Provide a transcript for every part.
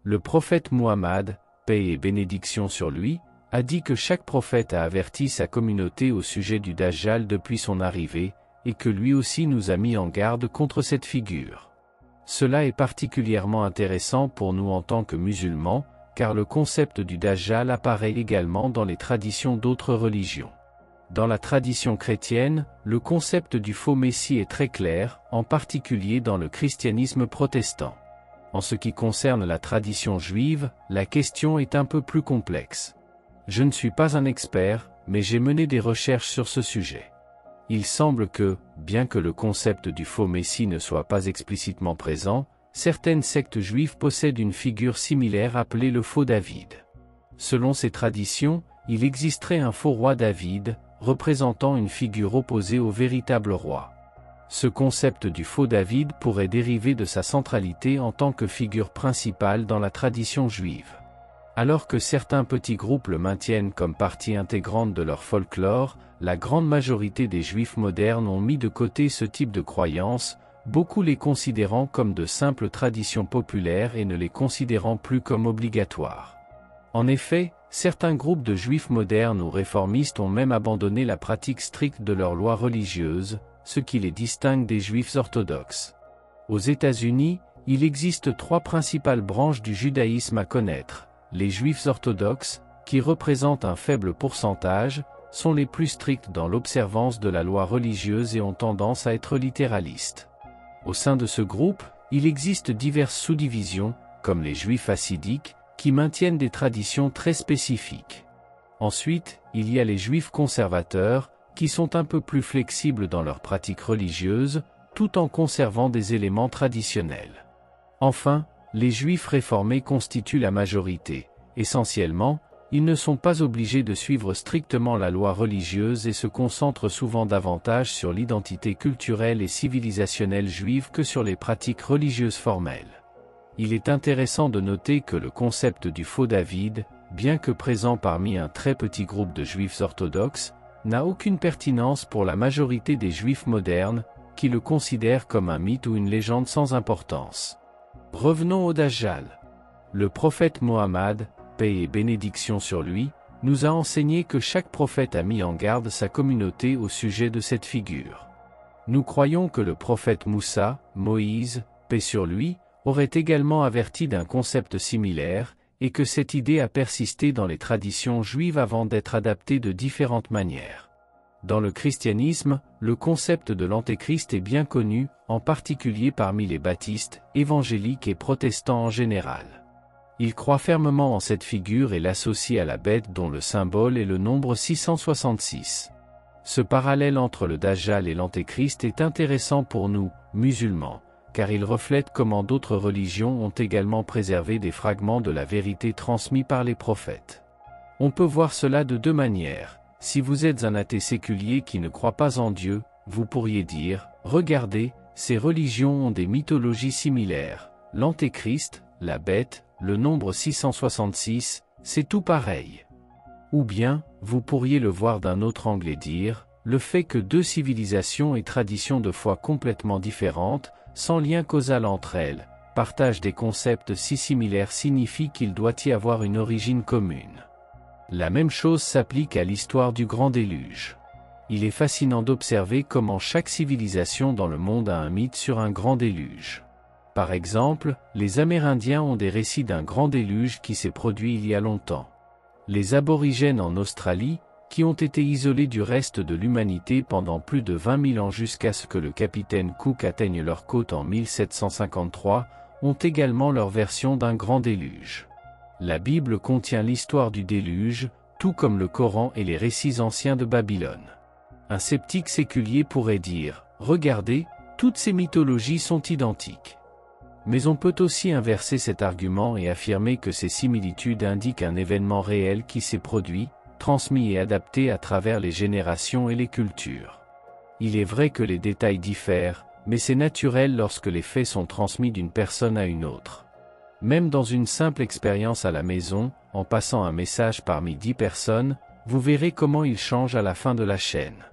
Le prophète Muhammad, paix et bénédiction sur lui, a dit que chaque prophète a averti sa communauté au sujet du Dajjal depuis son arrivée, et que lui aussi nous a mis en garde contre cette figure. Cela est particulièrement intéressant pour nous en tant que musulmans, car le concept du Dajjal apparaît également dans les traditions d'autres religions. Dans la tradition chrétienne, le concept du faux Messie est très clair, en particulier dans le christianisme protestant. En ce qui concerne la tradition juive, la question est un peu plus complexe. Je ne suis pas un expert, mais j'ai mené des recherches sur ce sujet. Il semble que, bien que le concept du faux Messie ne soit pas explicitement présent, certaines sectes juives possèdent une figure similaire appelée le faux David. Selon ces traditions, il existerait un faux roi David, représentant une figure opposée au véritable roi. Ce concept du faux David pourrait dériver de sa centralité en tant que figure principale dans la tradition juive. Alors que certains petits groupes le maintiennent comme partie intégrante de leur folklore, la grande majorité des juifs modernes ont mis de côté ce type de croyances, beaucoup les considérant comme de simples traditions populaires et ne les considérant plus comme obligatoires. En effet, certains groupes de juifs modernes ou réformistes ont même abandonné la pratique stricte de leurs lois religieuses, ce qui les distingue des juifs orthodoxes. Aux États-Unis, il existe 3 principales branches du judaïsme à connaître. Les juifs orthodoxes, qui représentent un faible pourcentage, sont les plus stricts dans l'observance de la loi religieuse et ont tendance à être littéralistes. Au sein de ce groupe, il existe diverses sous-divisions, comme les juifs hassidiques, qui maintiennent des traditions très spécifiques. Ensuite, il y a les juifs conservateurs, qui sont un peu plus flexibles dans leurs pratiques religieuses, tout en conservant des éléments traditionnels. Enfin, les juifs réformés constituent la majorité. Essentiellement, ils ne sont pas obligés de suivre strictement la loi religieuse et se concentrent souvent davantage sur l'identité culturelle et civilisationnelle juive que sur les pratiques religieuses formelles. Il est intéressant de noter que le concept du faux David, bien que présent parmi un très petit groupe de juifs orthodoxes, n'a aucune pertinence pour la majorité des juifs modernes, qui le considèrent comme un mythe ou une légende sans importance. Revenons au Dajjal. Le prophète Mohammed, paix et bénédiction sur lui, nous a enseigné que chaque prophète a mis en garde sa communauté au sujet de cette figure. Nous croyons que le prophète Moussa, Moïse, paix sur lui, aurait également averti d'un concept similaire, et que cette idée a persisté dans les traditions juives avant d'être adaptée de différentes manières. Dans le christianisme, le concept de l'antéchrist est bien connu, en particulier parmi les baptistes, évangéliques et protestants en général. Ils croient fermement en cette figure et l'associent à la bête dont le symbole est le nombre 666. Ce parallèle entre le Dajjal et l'antéchrist est intéressant pour nous, musulmans, car il reflète comment d'autres religions ont également préservé des fragments de la vérité transmis par les prophètes. On peut voir cela de 2 manières. Si vous êtes un athée séculier qui ne croit pas en Dieu, vous pourriez dire, regardez, ces religions ont des mythologies similaires. L'antéchrist, la bête, le nombre 666, c'est tout pareil. Ou bien, vous pourriez le voir d'un autre angle et dire, le fait que 2 civilisations et traditions de foi complètement différentes, sans lien causal entre elles, partagent des concepts si similaires signifie qu'il doit y avoir une origine commune. La même chose s'applique à l'histoire du Grand Déluge. Il est fascinant d'observer comment chaque civilisation dans le monde a un mythe sur un grand déluge. Par exemple, les Amérindiens ont des récits d'un grand déluge qui s'est produit il y a longtemps. Les aborigènes en Australie, qui ont été isolés du reste de l'humanité pendant plus de 20 000 ans jusqu'à ce que le capitaine Cook atteigne leur côte en 1753, ont également leur version d'un grand déluge. La Bible contient l'histoire du déluge, tout comme le Coran et les récits anciens de Babylone. Un sceptique séculier pourrait dire, regardez, toutes ces mythologies sont identiques. Mais on peut aussi inverser cet argument et affirmer que ces similitudes indiquent un événement réel qui s'est produit, transmis et adapté à travers les générations et les cultures. Il est vrai que les détails diffèrent, mais c'est naturel lorsque les faits sont transmis d'une personne à une autre. Même dans une simple expérience à la maison, en passant un message parmi 10 personnes, vous verrez comment il change à la fin de la chaîne.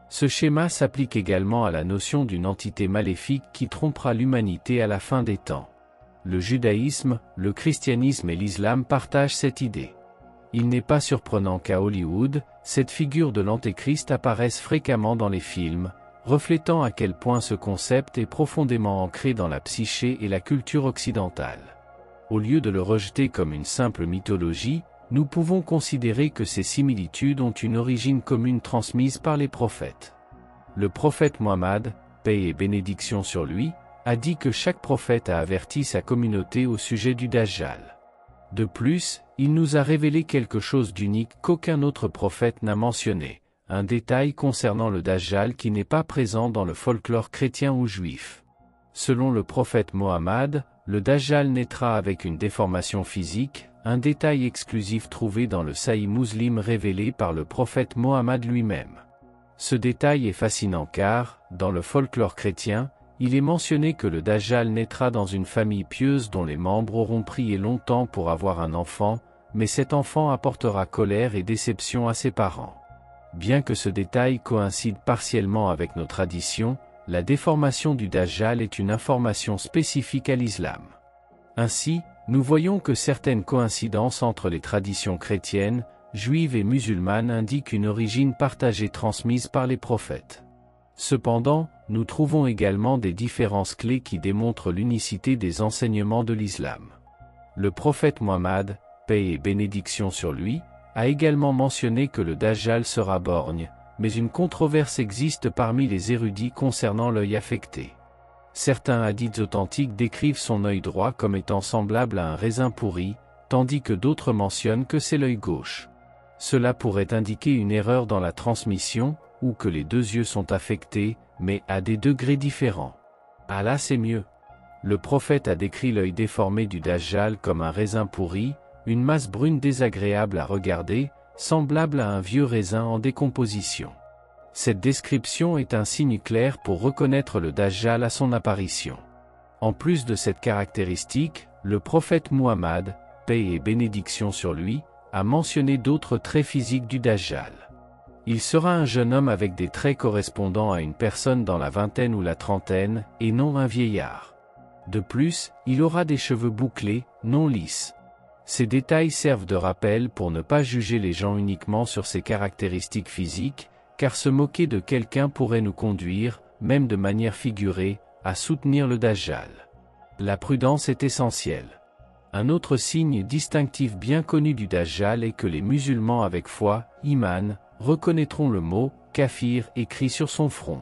Ce schéma s'applique également à la notion d'une entité maléfique qui trompera l'humanité à la fin des temps. le judaïsme, le christianisme et l'islam partagent cette idée. Il n'est pas surprenant qu'à Hollywood, cette figure de l'Antéchrist apparaisse fréquemment dans les films, reflétant à quel point ce concept est profondément ancré dans la psyché et la culture occidentale. Au lieu de le rejeter comme une simple mythologie, nous pouvons considérer que ces similitudes ont une origine commune transmise par les prophètes. Le prophète Mohammed, paix et bénédiction sur lui, a dit que chaque prophète a averti sa communauté au sujet du Dajjal. De plus, il nous a révélé quelque chose d'unique qu'aucun autre prophète n'a mentionné, un détail concernant le Dajjal qui n'est pas présent dans le folklore chrétien ou juif. Selon le prophète Mohammed, le Dajjal naîtra avec une déformation physique, un détail exclusif trouvé dans le Sahih Muslim révélé par le prophète Mohammed lui-même. Ce détail est fascinant car, dans le folklore chrétien, il est mentionné que le Dajjal naîtra dans une famille pieuse dont les membres auront prié longtemps pour avoir un enfant, mais cet enfant apportera colère et déception à ses parents. Bien que ce détail coïncide partiellement avec nos traditions, la déformation du Dajjal est une information spécifique à l'islam. Ainsi, nous voyons que certaines coïncidences entre les traditions chrétiennes, juives et musulmanes indiquent une origine partagée transmise par les prophètes. Cependant, nous trouvons également des différences clés qui démontrent l'unicité des enseignements de l'islam. Le prophète Mohammed, paix et bénédiction sur lui, a également mentionné que le Dajjal sera borgne, mais une controverse existe parmi les érudits concernant l'œil affecté. Certains hadiths authentiques décrivent son œil droit comme étant semblable à un raisin pourri, tandis que d'autres mentionnent que c'est l'œil gauche. Cela pourrait indiquer une erreur dans la transmission, ou que les deux yeux sont affectés, mais à des degrés différents. Ah là c'est mieux. Le prophète a décrit l'œil déformé du Dajjal comme un raisin pourri, une masse brune désagréable à regarder, semblable à un vieux raisin en décomposition. Cette description est un signe clair pour reconnaître le Dajjal à son apparition. En plus de cette caractéristique, le prophète Muhammad, paix et bénédiction sur lui, a mentionné d'autres traits physiques du Dajjal. Il sera un jeune homme avec des traits correspondant à une personne dans la vingtaine ou la trentaine, et non un vieillard. De plus, il aura des cheveux bouclés, non lisses. Ces détails servent de rappel pour ne pas juger les gens uniquement sur ses caractéristiques physiques, car se moquer de quelqu'un pourrait nous conduire, même de manière figurée, à soutenir le Dajjal. La prudence est essentielle. Un autre signe distinctif bien connu du Dajjal est que les musulmans avec foi, iman, reconnaîtront le mot « kafir » écrit sur son front.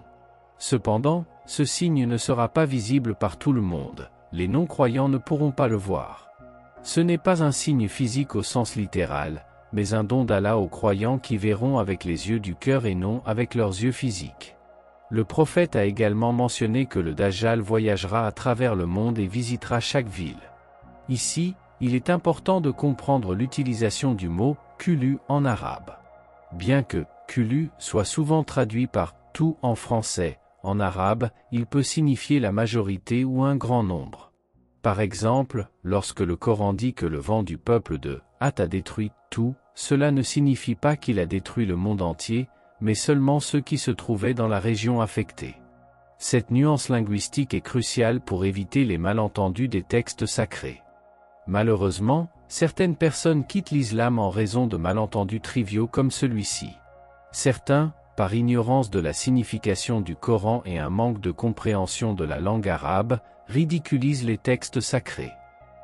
Cependant, ce signe ne sera pas visible par tout le monde, les non-croyants ne pourront pas le voir. Ce n'est pas un signe physique au sens littéral, mais un don d'Allah aux croyants qui verront avec les yeux du cœur et non avec leurs yeux physiques. Le prophète a également mentionné que le Dajjal voyagera à travers le monde et visitera chaque ville. Ici, il est important de comprendre l'utilisation du mot « kulu » en arabe. Bien que « kulu » soit souvent traduit par « tout » en français, en arabe, il peut signifier la majorité ou un grand nombre. Par exemple, lorsque le Coran dit que le vent du peuple de Had a détruit tout, cela ne signifie pas qu'il a détruit le monde entier, mais seulement ceux qui se trouvaient dans la région affectée. Cette nuance linguistique est cruciale pour éviter les malentendus des textes sacrés. Malheureusement, certaines personnes quittent l'islam en raison de malentendus triviaux comme celui-ci. Certains, par ignorance de la signification du Coran et un manque de compréhension de la langue arabe, ridiculisent les textes sacrés.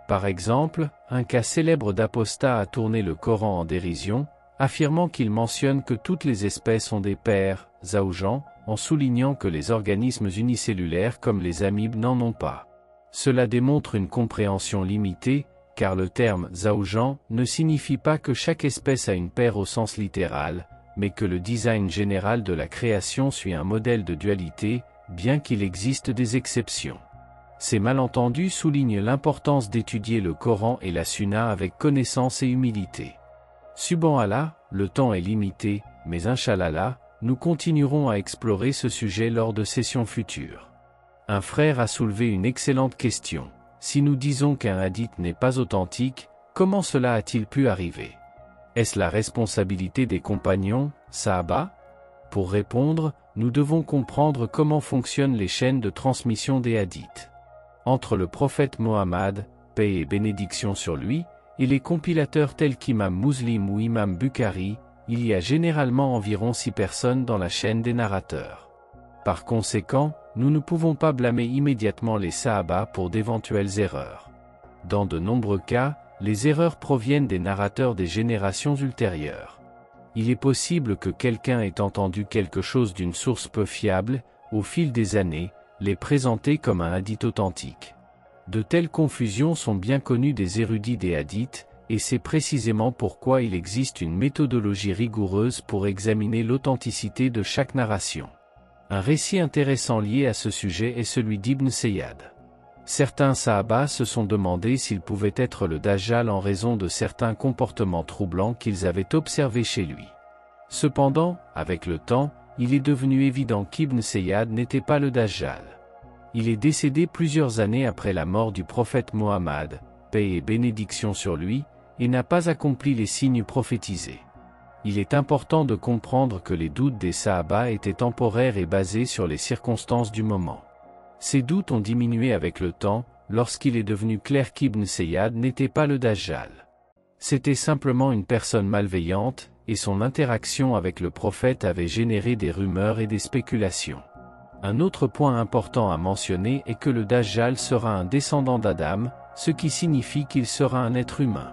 Par exemple, un cas célèbre d'apostat a tourné le Coran en dérision, affirmant qu'il mentionne que toutes les espèces ont des pères, zawjan, en soulignant que les organismes unicellulaires comme les amibes n'en ont pas. Cela démontre une compréhension limitée, car le terme zawjan ne signifie pas que chaque espèce a une paire au sens littéral, mais que le design général de la création suit un modèle de dualité, bien qu'il existe des exceptions. Ces malentendus soulignent l'importance d'étudier le Coran et la Sunna avec connaissance et humilité. Subhanallah, le temps est limité, mais Inch'Allah, nous continuerons à explorer ce sujet lors de sessions futures. Un frère a soulevé une excellente question. Si nous disons qu'un hadith n'est pas authentique, comment cela a-t-il pu arriver? Est-ce la responsabilité des compagnons, Sahaba? Pour répondre, nous devons comprendre comment fonctionnent les chaînes de transmission des hadiths. Entre le prophète Mohammed, paix et bénédiction sur lui, et les compilateurs tels qu'Imam Muslim ou Imam Bukhari, il y a généralement environ 6 personnes dans la chaîne des narrateurs. Par conséquent, nous ne pouvons pas blâmer immédiatement les Sahaba pour d'éventuelles erreurs. Dans de nombreux cas, les erreurs proviennent des narrateurs des générations ultérieures. Il est possible que quelqu'un ait entendu quelque chose d'une source peu fiable, au fil des années, les présenter comme un hadith authentique. De telles confusions sont bien connues des érudits des hadiths, et c'est précisément pourquoi il existe une méthodologie rigoureuse pour examiner l'authenticité de chaque narration. Un récit intéressant lié à ce sujet est celui d'Ibn Sayyad. Certains Sahaba se sont demandé s'il pouvait être le Dajjal en raison de certains comportements troublants qu'ils avaient observés chez lui. Cependant, avec le temps, il est devenu évident qu'Ibn Sayyad n'était pas le Dajjal. Il est décédé plusieurs années après la mort du prophète Mohammed, paix et bénédiction sur lui, et n'a pas accompli les signes prophétisés. Il est important de comprendre que les doutes des Sahaba étaient temporaires et basés sur les circonstances du moment. Ces doutes ont diminué avec le temps, lorsqu'il est devenu clair qu'Ibn Sayyad n'était pas le Dajjal. C'était simplement une personne malveillante, et son interaction avec le prophète avait généré des rumeurs et des spéculations. Un autre point important à mentionner est que le Dajjal sera un descendant d'Adam, ce qui signifie qu'il sera un être humain.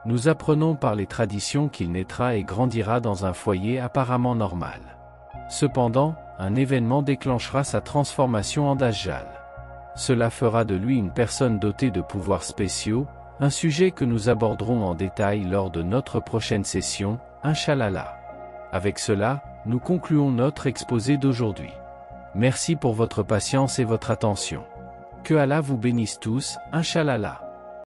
Nous apprenons par les traditions qu'il naîtra et grandira dans un foyer apparemment normal. Cependant, un événement déclenchera sa transformation en Dajjal. Cela fera de lui une personne dotée de pouvoirs spéciaux, un sujet que nous aborderons en détail lors de notre prochaine session, Inch'Allah. Avec cela, nous concluons notre exposé d'aujourd'hui. Merci pour votre patience et votre attention. Que Allah vous bénisse tous, Inch'Allah.